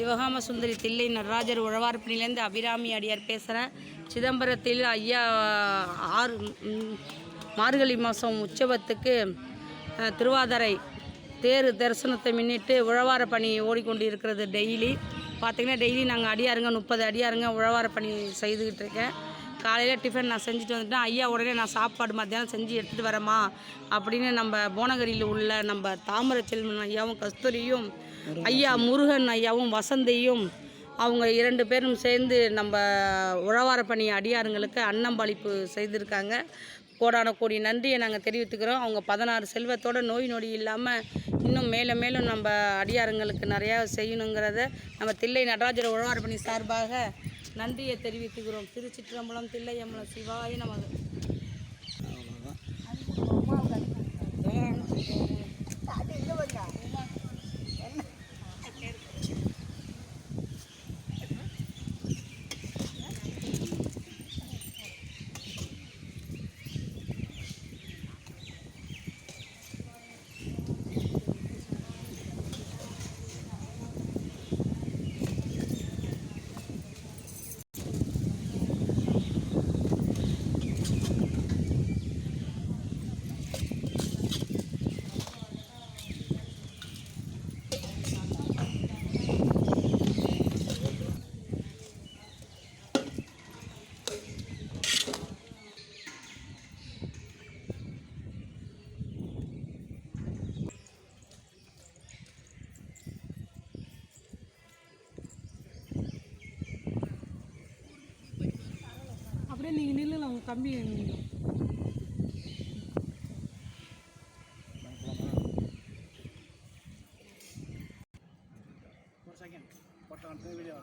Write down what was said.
சிவகாம சுந்தரி தில்லை நடராஜர் உழவார்பணியிலேருந்து அபிராமி அடியார் பேசுகிறேன். சிதம்பரத்தில் ஐயா மார்கழி மாதம் உற்சவத்துக்கு திருவாதிரை தேர் தரிசனத்தை முன்னிட்டு உழவார பணி ஓடிக்கொண்டு இருக்கிறது. டெய்லி பார்த்திங்கன்னா டெய்லி நாங்கள் அடியாருங்க 30 அடியாருங்க உழவார பணி செய்துக்கிட்டு இருக்கேன். காலையில் டிஃபன் நான் செஞ்சுட்டு வந்துட்டேன். ஐயா உடனே நான் சாப்பாடு மத்தியானம் செஞ்சு எடுத்துகிட்டு வரேம்மா அப்படின்னு நம்ம போனகிரியில் உள்ள நம்ம தாமரச்செல்வன் ஐயாவும் கஸ்தூரியும் ஐயா முருகன் ஐயாவும் வசந்தையும் அவங்க 2 பேரும் சேர்ந்து நம்ம உழவார பணி அடியாருங்களுக்கு அன்னம்பளிப்பு செய்திருக்காங்க. கோடான கோடி நன்றியை நாங்கள் தெரிவித்துக்கிறோம். அவங்க 16 செல்வத்தோட நோய் நொடி இல்லாமல் இன்னும் மேலும் நம்ம அடியாருங்களுக்கு நிறையா செய்யணுங்கிறத நம்ம தில்லை நடராஜர் உழவார பணி சார்பாக நன்றியை தெரிவித்துக்கிறோம். திருச்சிற்றம்பலம் தில்லையம்பலம் சிவாய நமக. அப்படியே நீங்கள் நில்லுல அவங்க தம்பி ஒரு செகண்ட் வீடியோ